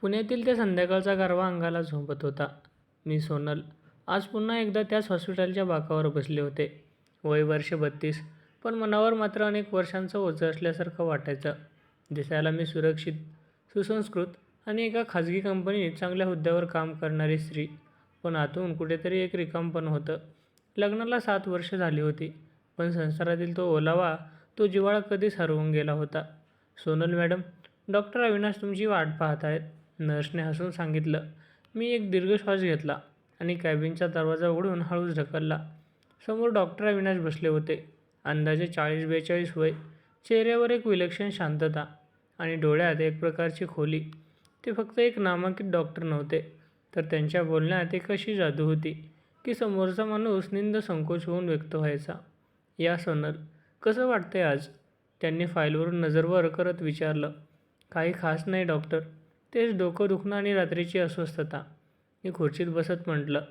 पुण्यातील त्या संध्याकाळचा गारवा अंगाला झोंबत होता. मी सोनल आज पुन्हा एकदा त्याच हॉस्पिटलच्या बाकावर बसले होते. वय वर्षे 32, पण मनावर मात्र अनेक वर्षांचं ओझं असल्यासारखं वाटायचं. दिसायला मी सुरक्षित, सुसंस्कृत आणि एका खाजगी कंपनीत चांगल्या हुद्द्यावर काम करणारी स्त्री, पण आतून कुठेतरी एक रिकामपण होतं. लग्नाला 7 वर्ष झाली होती, पण संसारातील तो ओलावा, तो जिव्हाळा कधीच हरवून गेला होता. सोनल मॅडम, डॉक्टर अविनाश तुमची वाट पाहत आहेत, नर्सने हसून सांगितलं. मी एक दीर्घ श्वास घेतला आणि कॅबिनचा दरवाजा उघडून हळूच ढकलला. समोर डॉक्टर अविनाश बसले होते. अंदाजे 40-42 वय, चेहऱ्यावर एक विलक्षण शांतता आणि डोळ्यात एक प्रकारची खोली. ते फक्त एक नामांकित डॉक्टर नव्हते, तर त्यांच्या बोलण्यात एक अशी जादू होती की समोरचा माणूस निंद संकोच होऊन व्यक्त व्हायचा. या सोनल, कसं वाटतंय आज? त्यांनी फाईलवरून नजर वर करत विचारलं. काही खास नाही डॉक्टर, तेच डोकं दुखणं आणि रात्रीची अस्वस्थता. मी खुर्चीत बसत म्हटलं.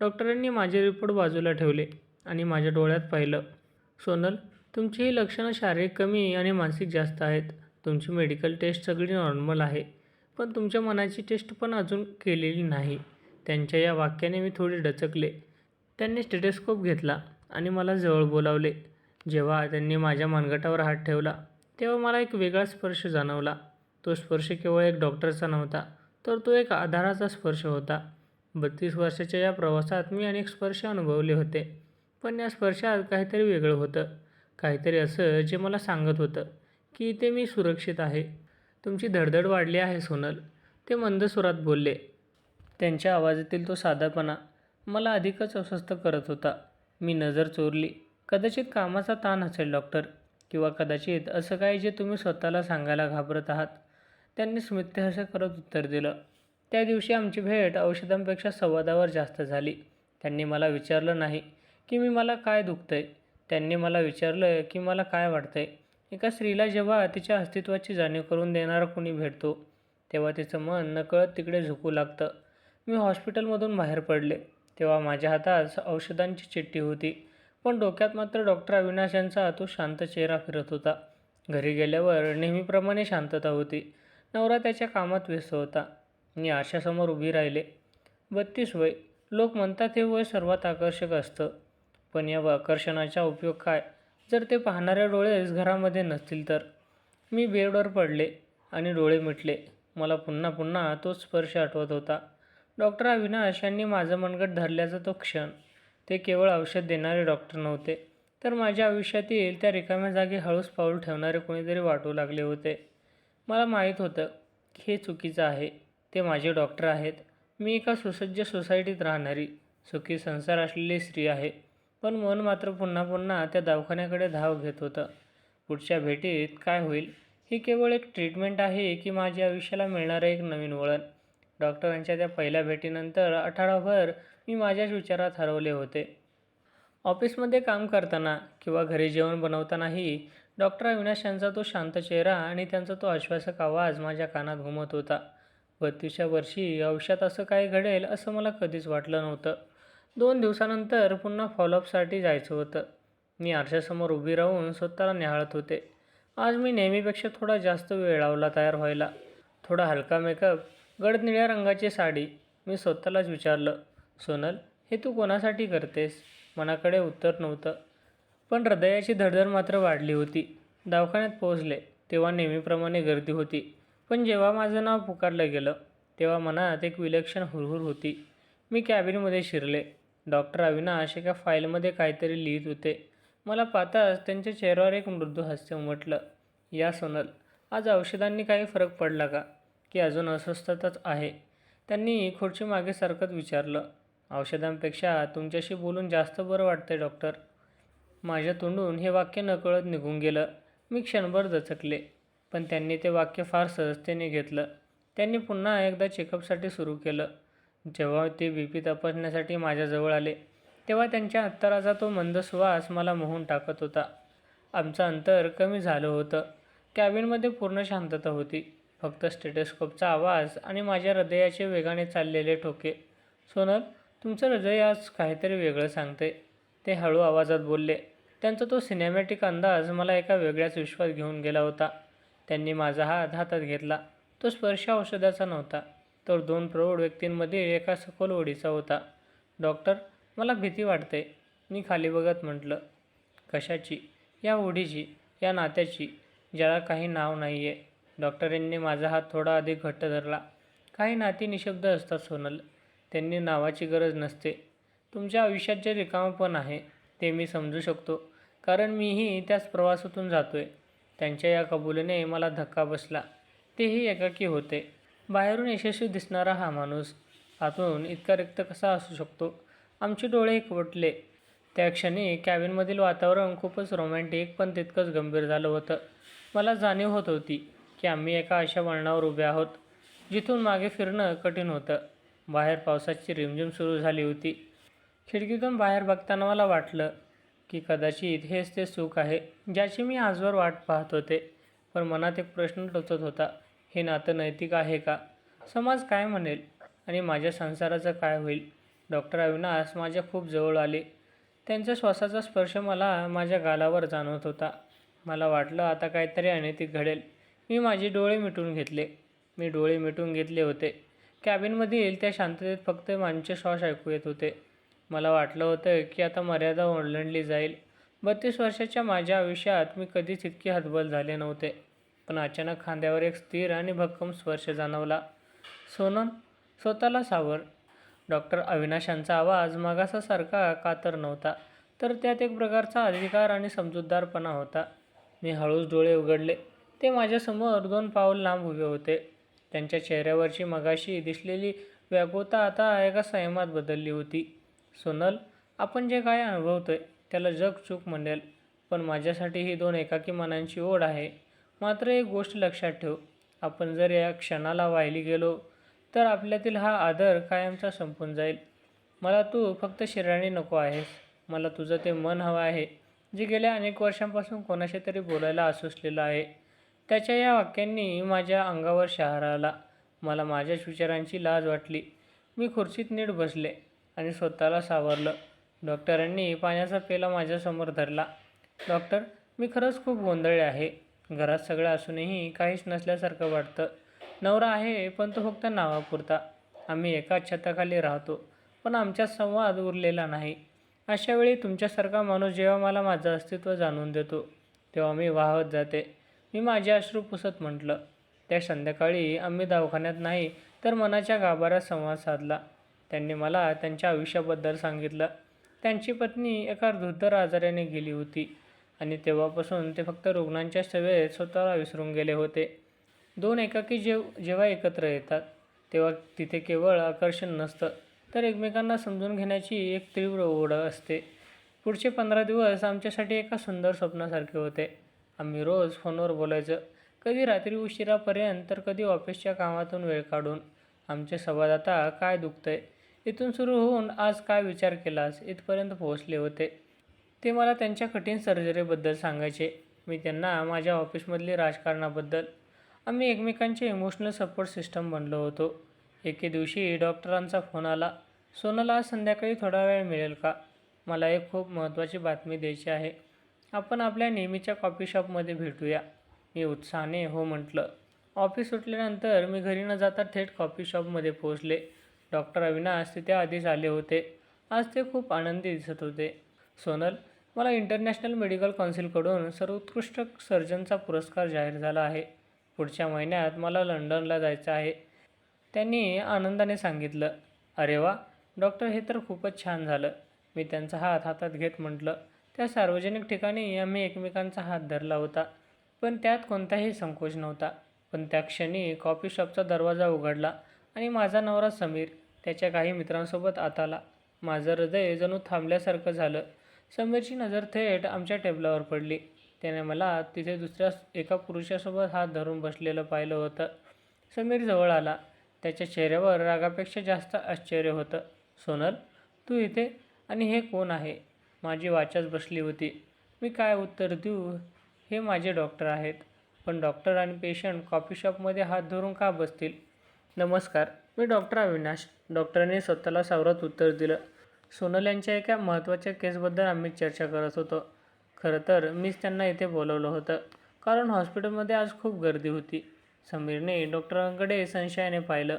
डॉक्टरांनी माझे रिपोर्ट बाजूला ठेवले आणि माझ्या डोळ्यात पाहिलं. सोनल, तुमची ही लक्षणं शारीरिक कमी आणि मानसिक जास्त आहेत. तुमची मेडिकल टेस्ट सगळी नॉर्मल आहे, पण तुमच्या मनाची टेस्ट पण अजून केलेली नाही. त्यांच्या या वाक्याने मी थोडी डचकले. त्यांनी स्टेथोस्कोप घेतला आणि मला जवळ बोलावले. जेव्हा त्यांनी माझ्या मनगटावर हात ठेवला, तेव्हा मला एक वेगळा स्पर्श जाणवला. तो स्पर्श केवळ एक डॉक्टरचा नव्हता, तर तो एक आधाराचा स्पर्श होता. 32 वर्षाच्या या प्रवासात मी अनेक स्पर्श अनुभवले होते, पण या स्पर्शात काहीतरी वेगळं होतं. काहीतरी असं जे मला सांगत होतं की इथे मी सुरक्षित आहे. तुमची धडधड वाढली आहे सोनल, ते मंद सुरात बोलले. त्यांच्या आवाजातील तो साधापणा मला अधिकच अस्वस्थ करत होता. मी नजर चोरली. कदाचित कामाचा ताण असेल डॉक्टर, किंवा कदाचित असं काही जे तुम्ही स्वतःला सांगायला घाबरत आहात. त्यांनी स्मितहास्य करत उत्तर दिलं. त्या दिवशी आमची भेट औषधांपेक्षा संवादावर जास्त झाली. त्यांनी मला विचारलं नाही की मला काय दुखतंय, त्यांनी मला विचारलं की मला काय वाटतंय. एका स्त्रीला जेव्हा तिच्या अस्तित्वाची जाणीव करून देणारा कोणी भेटतो, तेव्हा तिचं मन नकळत तिकडे झुकू लागतं. मी हॉस्पिटलमधून बाहेर पडले तेव्हा माझ्या हातात औषधांची चिठ्ठी होती, पण डोक्यात मात्र डॉक्टर अविनाश यांचा तो शांत चेहरा फिरत होता. घरी गेल्यावर नेहमीप्रमाणे शांतता होती. नवरा त्याच्या कामात व्यस्त होता. मी आरशासमोर उभी राहिले. 32 वय, लोक म्हणतात हे वय सर्वात आकर्षक असतं, पण या आकर्षणाचा उपयोग काय जर ते पाहणाऱ्या डोळेच घरामध्ये नसतील तर? मी बेडवर पडले आणि डोळे मिटले. मला पुन्हा पुन्हा तोच स्पर्श आठवत होता. डॉक्टर अविनाश यांनी माझं मनगट धरल्याचा तो क्षण. ते केवळ औषध देणारे डॉक्टर नव्हते, तर माझ्या आयुष्यातील त्या रिकाम्या जागी हळूच पाऊल ठेवणारे कोणीतरी वाटू लागले होते. मला माहीत होतं की हे चुकीचं आहे. ते माझे डॉक्टर आहेत. मी एका सुसज्ज सोसायटीत राहणारी, सुखी संसार असलेली स्त्री आहे, पण मन मात्र पुन्हा पुन्हा त्या दवाखान्याकडे धाव घेत होतं. पुढच्या भेटीत काय होईल? ही केवळ एक ट्रीटमेंट आहे की माझ्या आयुष्याला मिळणारं एक नवीन वळण? डॉक्टरांच्या त्या पहिल्या भेटीनंतर आठवडाभर मी माझ्याच विचारात हरवले होते. ऑफिसमध्ये काम करताना किंवा घरी जेवण बनवतानाही डॉक्टर अविनाश यांचा तो शांत चेहरा आणि त्यांचा तो आश्वासक आवाज माझ्या कानात घुमत होता. 32व्या वर्षी आयुष्यात असं काही घडेल असं मला कधीच वाटलं नव्हतं. 2 दिवसानंतर पुन्हा फॉलोअपसाठी जायचं होतं. मी आरशासमोर उभी राहून स्वतःला निहाळत होते. आज मी नेहमीपेक्षा थोडा जास्त वेळ लावला तयार व्हायला. थोडा हलका मेकअप, गडद निळ्या रंगाची साडी. मी स्वतःलाच विचारलं, सोनल, हे तू कोणासाठी करतेस? मनाकडे उत्तर नव्हतं, पण हृदयाची धडधड मात्र वाढली होती. दवाखान्यात पोहोचले तेव्हा नेहमीप्रमाणे गर्दी होती, पण जेव्हा माझं नाव पुकारलं गेलं तेव्हा मनात एक विलक्षण हुरहुर होती. मी कॅबिनमध्ये शिरले. डॉक्टर अविनाश एका फाईलमध्ये काहीतरी लिहित होते. मला पाहताच त्यांच्या चेहऱ्यावर एक मृदू हास्य उमटलं. या सोनल, आज औषधांनी काही फरक पडला का, की अजून अस्वस्थताच आहे? त्यांनी खुर्ची मागे सरकत विचारलं. औषधांपेक्षा तुमच्याशी बोलून जास्त बरं वाटतंय डॉक्टर. माझ्या तोंडून हे वाक्य नकळत निघून गेलं. मी क्षणभर दचकले, पण त्यांनी ते वाक्य फार सहजतेने घेतलं. त्यांनी पुन्हा एकदा चेकअपसाठी सुरू केलं. जेव्हा ते BP तपासण्यासाठी माझ्याजवळ आले तेव्हा त्यांच्या अत्तराचा तो मंद सुवास मला मोहून टाकत होता. आमचं अंतर कमी झालं होतं. कॅबिनमध्ये पूर्ण शांतता होती. फक्त स्टेथोस्कोपचा आवाज आणि माझ्या हृदयाचे वेगाने चाललेले ठोके. सोनल, तुमचं हृदय आज काहीतरी वेगळं सांगते, ते हळू आवाजात बोलले. त्यांचा तो सिनेमॅटिक अंदाज मला एका वेगळ्याच विश्वात घेऊन गेला होता. त्यांनी माझा हात हातात घेतला तो स्पर्श औषधाचा नव्हता, तर दोन प्रौढ व्यक्तींमध्ये एका सखोल ओढीचा होता. डॉक्टर, मला भीती वाटते, मी खाली बघत म्हटलं. कशाची? या ओढीची, या नात्याची, ज्याला काही नाव नाही आहे. डॉक्टरांनी माझा हात थोडा अधिक घट्ट धरला. काही नाती निशब्द असतात सोनल, त्यांनी नावाची गरज नसते. तुमच्या आयुष्यात जे रिकामेपण आहे ते मी समजू शकतो, कारण मीही त्याच प्रवासातून जातोय. त्यांच्या या कबुलीने मला धक्का बसला. तेही एकाकी होते. बाहेरून यशस्वी दिसणारा हा माणूस आतून इतका रिक्त कसा असू शकतो? आमचे डोळे एकवटले. त्या क्षणी कॅबिनमधील वातावरण खूपच रोमॅन्टिक पण तितकंच गंभीर झालं होतं. मला जाणीव होत होती की आम्ही एका अशा वळणावर उभे आहोत जिथून मागे फिरणं कठीण होतं. बाहेर पावसाची रिमझिम सुरू झाली होती. खिडकीतून बाहेर बघताना मला वाटलं की कदाचित हेच ते सुख आहे ज्याची मी आजवर वाट पाहत होते. पण मनात एक प्रश्न टोचत होता, हे नातं नैतिक आहे का? समाज काय म्हणेल? आणि माझ्या संसाराचं काय होईल? डॉक्टर अविनाश माझ्या खूप जवळ आले. त्यांच्या श्वासाचा स्पर्श मला माझ्या गालावर जाणवत होता. मला वाटलं आता काहीतरी अनैतिक घडेल. मी माझे डोळे मिटून घेतले. मी डोळे मिटून घेतले होते. कॅबिनमधील त्या शांततेत फक्त माझे श्वास ऐकू येत होते. मला वाटलं होतं की आता मर्यादा ओलांडली जाईल. 32 वर्षाच्या माझ्या आयुष्यात मी कधीच इतके हतबल झाले नव्हते. पण अचानक खांद्यावर एक स्थिर आणि भक्कम स्पर्श जाणवला. सोनल, स्वतःला सावर. डॉक्टर अविनाशांचा आवाज मगासासारखा कातर नव्हता, तर त्यात एक प्रकारचा अधिकार आणि समजूतदारपणा होता. मी हळूच डोळे उघडले. ते माझ्यासमोर 2 पाऊल लांब उभे होते. त्यांच्या चेहऱ्यावरची मगाशी दिसलेली व्याकुळता आता एका संयमात बदलली होती. सोनल, आपण जे काय अनुभवतोय त्याला जग चूक म्हणेल, पण माझ्यासाठी ही 2 एकाकी मनांची ओढ आहे. मात्र एक गोष्ट लक्षात ठेव, आपण जर या क्षणाला वाहिली गेलो तर आपल्यातील हा आदर कायमचा संपून जाईल. मला तू फक्त शरीराने नको आहेस, मला तुझं ते मन हवं आहे जे गेल्या अनेक वर्षांपासून कोणाशी तरी बोलायला असुसलेलं आहे. त्याच्या या वाक्यांनी माझ्या अंगावर शहार आला. मला माझ्याच विचारांची लाज वाटली. मी खुर्चीत नीट बसले आणि स्वतःला सावरलं. डॉक्टरांनी पाण्याचा पेला माझ्यासमोर धरला. डॉक्टर, मी खरंच खूप गोंधळले आहे. घरात सगळं असूनही काहीच नसल्यासारखं वाटतं. नवरा आहे पण तो फक्त नावापुरता. आम्ही एकाच छताखाली राहतो, पण आमच्यात संवाद उरलेला नाही. अशा वेळी तुमच्यासारखा माणूस जेव्हा मला माझं अस्तित्व जाणून देतो तेव्हा मी वाहत जाते. मी माझे अश्रू पुसत म्हटलं. त्या संध्याकाळी आम्ही दवाखान्यात नाही तर मनाच्या गाभाऱ्यात संवाद साधला. त्यांनी मला त्यांच्या आयुष्याबद्दल सांगितलं. त्यांची पत्नी एका दुर्धर आजाराने गेली होती आणि तेव्हापासून ते फक्त रुग्णांच्या सेवेत स्वतःला विसरून गेले होते. 2 एकाकी जेव्हा एकत्र येतात तेव्हा तिथे केवळ आकर्षण नसतं, तर एकमेकांना समजून घेण्याची एक तीव्र ओढ असते. पुढचे 15 दिवस आमच्यासाठी एका सुंदर स्वप्नासारखे होते. आम्ही रोज फोनवर बोलायचं, कधी रात्री उशिरापर्यंत तर कधी ऑफिसच्या कामातून वेळ काढून. आमचे संवाद आता काय दुखतंय इथून सुरू होऊन आज काय विचार केलास इथपर्यंत पोहोचले होते. ते मला त्यांच्या कठीण सर्जरीबद्दल सांगायचे, मी त्यांना माझ्या ऑफिसमधली राजकारणाबद्दल. आम्ही एकमेकांचे इमोशनल सपोर्ट सिस्टम बनलो होतो. एके दिवशी डॉक्टरांचा फोन आला. सोनल, आज संध्याकाळी थोडा वेळ मिळेल का? मला एक खूप महत्त्वाची बातमी द्यायची आहे. आपण आपल्या नेहमीच्या कॉफी शॉपमध्ये भेटूया. मी उत्साहाने हो म्हटलं. ऑफिस सुटल्यानंतर मी घरी न जाता थेट कॉफी शॉपमध्ये पोहोचले. डॉक्टर अविनाश तिथे आधीच आले होते. आज ते खूप आनंदी दिसत होते. सोनल, मला इंटरनॅशनल मेडिकल काउन्सिलकडून सर्वोत्कृष्ट सर्जनचा पुरस्कार जाहीर झाला आहे. पुढच्या महिन्यात मला लंडनला जायचं आहे, त्यांनी आनंदाने सांगितलं. अरे वा डॉक्टर, हे तर खूपच छान झालं. मी त्यांचा हात हातात घेत म्हटलं. त्या सार्वजनिक ठिकाणी आम्ही एकमेकांचा हात धरला होता, पण त्यात कोणताही संकोच नव्हता. पण त्या क्षणी कॉफी शॉपचा दरवाजा उघडला आणि माझा नवरा समीर त्याच्या काही मित्रांसोबत आत आला. माझं हृदय जणू थांबल्यासारखं झालं. समीरची नजर थेट आमच्या टेबलावर पडली. त्याने मला तिथे दुसऱ्या एका पुरुषासोबत हात धरून बसलेलं पाहिलं होतं. समीर जवळ आला. त्याच्या चेहऱ्यावर रागापेक्षा जास्त आश्चर्य होतं. सोनल, तू इथे? आणि हे कोण आहे? माझी वाचाच बसली होती. मी काय उत्तर देऊ? हे माझे डॉक्टर आहेत. पण डॉक्टर आणि पेशंट कॉफी शॉपमध्ये हात धरून का बसतील? नमस्कार, मी डॉक्टर अविनाश, डॉक्टरांनी स्वतःला सावरत उत्तर दिलं. सोनल यांच्या एका महत्त्वाच्या केसबद्दल आम्ही चर्चा करत होतो. खरं तर मीच त्यांना इथे बोलवलं होतं, कारण हॉस्पिटलमध्ये आज खूप गर्दी होती. समीरने डॉक्टरांकडे संशयाने पाहिलं.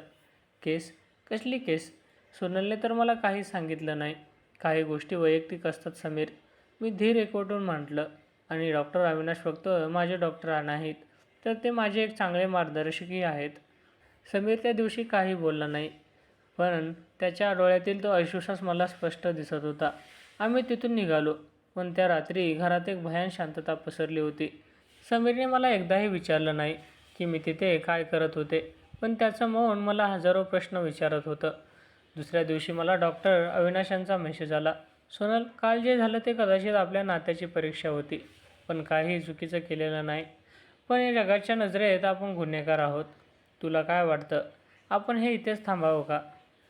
केस? कसली केस? सोनलने तर मला काहीच सांगितलं नाही. काही गोष्टी वैयक्तिक असतात समीर, मी धीर एकवटून म्हटलं. आणि डॉक्टर अविनाश फक्त माझे डॉक्टर नाहीत, तर ते माझे एक चांगले मार्गदर्शकही आहेत. समीर त्या दिवशी काही बोलला नाही, पण त्याच्या डोळ्यातील तो अविश्वास मला स्पष्ट दिसत होता. आम्ही तिथून निघालो, पण त्या रात्री घरात एक भयान शांतता पसरली होती. समीरने मला एकदाही विचारलं नाही की मी तिथे काय करत होते, पण त्याचं मौन मला हजारो प्रश्न विचारत होतं. दुसऱ्या दिवशी मला डॉक्टर अविनाशांचा मेसेज आला. सोनल, काल जे झालं ते कदाचित आपल्या नात्याची परीक्षा होती, पण काही चुकीचं केलेलं नाही. पण या जगाच्या नजरेत आपण गुन्हेगार आहोत. तुला काय वाटतं, आपण हे इथेच थांबावं का?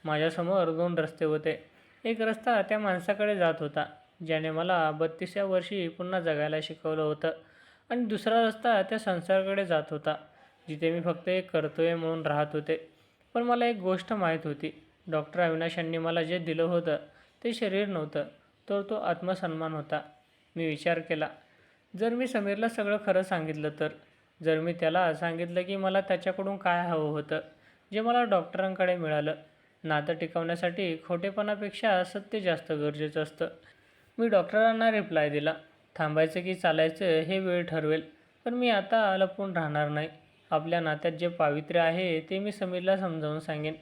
माझ्यासमोर 2 रस्ते होते. एक रस्ता त्या माणसाकडे जात होता ज्याने मला 32व्या वर्षी पुन्हा जगायला शिकवलं होतं, आणि दुसरा रस्ता त्या संसाराकडे जात होता जिथे मी फक्त एक कर्तव्य म्हणून राहत होते. पण मला एक गोष्ट माहीत होती, डॉक्टर अविनाशांनी मला जे दिलं होतं ते शरीर नव्हतं, तर तो आत्मसन्मान होता. मी विचार केला, जर मी समीरला सगळं खरं सांगितलं तर, जर मी त्याला सांगितलं की मला त्याच्याकडून काय हवं होतं, जे मला डॉक्टरांकडे मिळालं. नातं टिकवण्यासाठी खोटेपणापेक्षा सत्य जास्त गरजेचं असतं. मी डॉक्टरांना रिप्लाय दिला, थांबायचं की चालायचं हे वेळ ठरवेल, पण मी आता लपून राहणार नाही. आपल्या नात्यात जे पावित्र्य आहे ते मी समीरला समजावून सांगेन,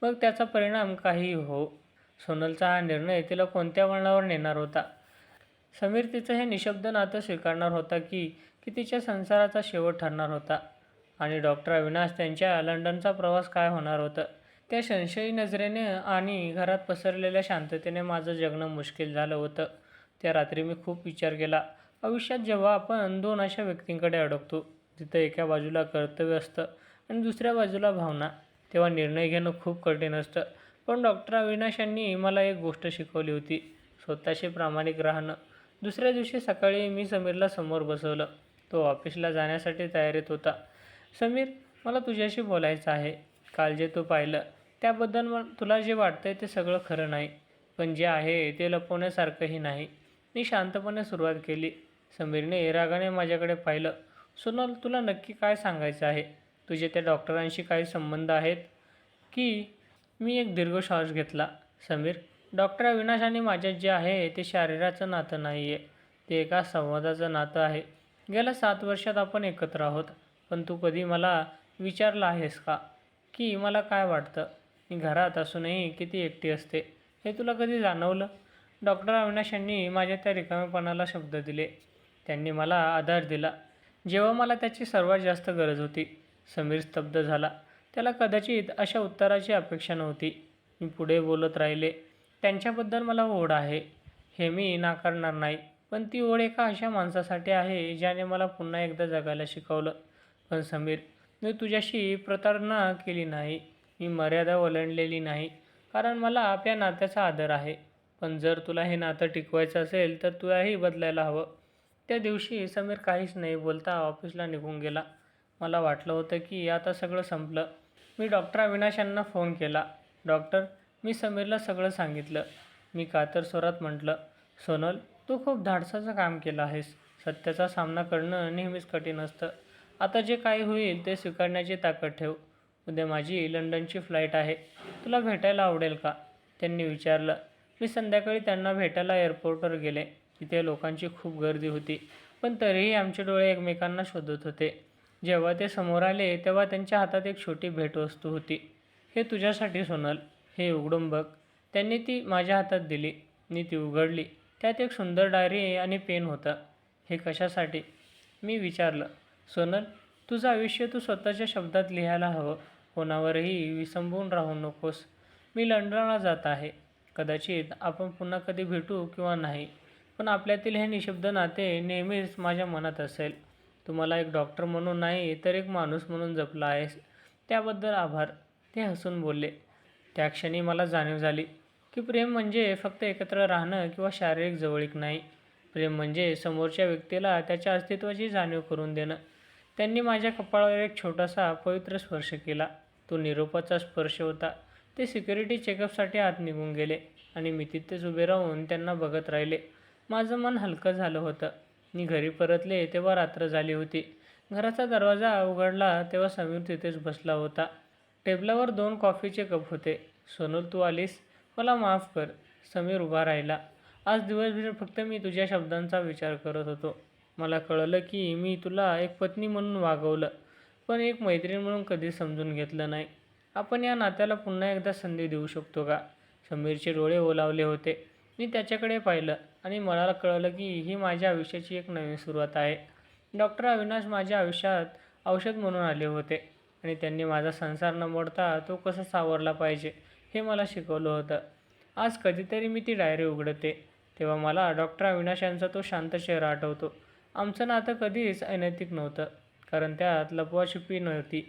मग त्याचा परिणाम काहीही हो. सोनलचा हा निर्णय तिला कोणत्या वळणावर नेणार होता? समीर तिचं हे निशब्द नातं स्वीकारणार होता की तिच्या संसाराचा शेवट ठरणार होता? आणि डॉक्टर अविनाश त्यांच्या लंडनचा प्रवास काय होणार होतं? त्या संशयी नजरेने आणि घरात पसरलेल्या शांततेने माझं जगणं मुश्किल झालं होतं. त्या रात्री मी खूप विचार केला. आयुष्यात जेव्हा आपण 2 अशा व्यक्तींकडे अडकतो, जिथं एका बाजूला कर्तव्य असतं आणि दुसऱ्या बाजूला भावना, तेव्हा निर्णय घेणं खूप कठीण असतं. पण डॉक्टर अविनाश यांनी मला एक गोष्ट शिकवली होती, स्वतःशी प्रामाणिक राहणं. दुसऱ्या दिवशी सकाळी मी समीरला समोर बसवलं. तो ऑफिसला जाण्यासाठी तयारीत होता. समीर, मला तुझ्याशी बोलायचं आहे. काल जे तू पाहिलं त्याबद्दल तुला जे वाटतंय ते सगळं खरं नाही, पण जे आहे ते लपवण्यासारखंही नाही. मी शांतपणे सुरुवात केली. समीरने रागाने माझ्याकडे पाहिलं. सोनल, तुला नक्की काय सांगायचं आहे? तुझे त्या डॉक्टरांशी काही संबंध आहेत की? मी एक दीर्घ श्वास घेतला. समीर, डॉक्टर अविनाश आणि माझ्यात जे आहे ते शरीराचं नातं नाही आहे, ते एका संवादाचं नातं आहे. गेल्या 7 वर्षात आपण एकत्र आहोत, पण तू कधी मला विचारलं आहेस का की मला काय वाटतं? मी घरात असूनही किती एकटी असते हे तुला कधी जाणवलं? डॉक्टर अविनाश यांनी माझ्या त्या रिकामेपणाला शब्द दिले. त्यांनी मला आधार दिला जेव्हा मला त्याची सर्वात जास्त गरज होती. समीर स्तब्ध झाला. त्याला कदाचित अशा उत्तराची अपेक्षा नव्हती. मी पुढे बोलत राहिले. त्यांच्याबद्दल मला ओढ आहे, हे मी नाकारणार नाही, पण ती ओढ एका अशा माणसासाठी आहे ज्याने मला पुन्हा एकदा जगायला शिकवलं. पण समीर, मी तुझ्याशी प्रतारणा केली नाही, मी मर्यादा ओलांडलेली नाही, कारण मला आपल्या नात्याचा आदर आहे. पण जर तुला हे नातं टिकवायचं असेल तर तुलाही बदलायला हवं. त्या दिवशी समीर काहीच नाही बोलता ऑफिसला निघून गेला. मला वाटलं होतं की आता सगळं संपलं. मी डॉक्टर अविनाश यांना फोन केला. डॉक्टर, मी समीरला सगळं सांगितलं. मी कातर स्वरात म्हटलं, सोनल, तू खूप धाडसाचं काम केलं आहेस. सत्याचा सामना करणं नेहमीच कठीण असतं. आता जे काही होईल ते स्वीकारण्याची ताकद ठेव. उद्या माझी लंडनची फ्लाईट आहे. तुला भेटायला आवडेल का? त्यांनी विचारलं. मी संध्याकाळी त्यांना भेटायला एअरपोर्टवर गेले. तिथे लोकांची खूप गर्दी होती, पण तरीही आमचे डोळे एकमेकांना शोधत होते. जेव्हा ते समोर आले तेव्हा त्यांच्या हातात एक छोटी भेटवस्तू होती. हे तुझ्यासाठी सोनल, हे उघडून बघ. त्यांनी ती माझ्या हातात दिली. मी ती उघडली. त्यात एक सुंदर डायरी आणि पेन होता. हे कशासाठी? मी विचारलं. सोनल, तुझं आयुष्य तू स्वतःच्या शब्दात लिहायला हवं. कोणावरही विसंबून राहू नकोस. मी लंडनला जात आहे. कदाचित आपण पुन्हा कधी भेटू किंवा नाही, पण आपल्यातील हे निशब्द नाते नेहमीच माझ्या मनात असेल. तू मला एक डॉक्टर म्हणून नाही तर एक माणूस म्हणून जपला आहेस, त्याबद्दल आभार. ते हसून बोलले. त्या क्षणी मला जाणीव झाली की प्रेम म्हणजे फक्त एकत्र राहणं किंवा शारीरिक जवळीक नाही. प्रेम म्हणजे समोरच्या व्यक्तीला त्याच्या अस्तित्वाची जाणीव करून देणं. त्यांनी माझ्या कपाळावर एक छोटासा पवित्र स्पर्श केला. तो निरोपाचा स्पर्श होता. ते सिक्युरिटी चेकअपसाठी आत निघून गेले आणि मी तिथेच उभे राहून त्यांना बघत राहिले. माझं मन हलकं झालं होतं. मी घरी परतले तेव्हा रात्र झाली होती. घराचा दरवाजा उघडला तेव्हा समीर तिथेच बसला होता. टेबलावर 2 कॉफीचे कप होते. "सोनल, तू आलीस? मला माफ कर." समीर उभा राहिला. "आज दिवसभर फक्त मी तुझ्या शब्दांचा विचार करत होतो. मला कळलं की मी तुला एक पत्नी म्हणून वागवलं, पण एक मैत्रीण म्हणून कधीच समजून घेतलं नाही. आपण या नात्याला पुन्हा एकदा संधी देऊ शकतो का?" समीरचे डोळे ओलावले होते. मी त्याच्याकडे पाहिलं आणि मला कळलं की ही माझ्या आयुष्याची एक नवीन सुरुवात आहे. डॉक्टर अविनाश माझ्या आयुष्यात औषध म्हणून आले होते आणि त्यांनी माझा संसार न मोडता तो कसा सावरला पाहिजे हे मला शिकवलं होतं. आज कधीतरी मी ती डायरी उघडते तेव्हा मला डॉक्टर अविनाश यांचा तो शांत चेहरा आठवतो. आमचं नातं कधीच अनैतिक नव्हतं, कारण त्यात लपवाछुपी नव्हती.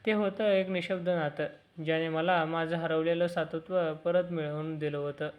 ते होतं एक निशब्द नातं, ज्याने मला माझं हरवलेलं सातत्व परत मिळवून दिलं होतं.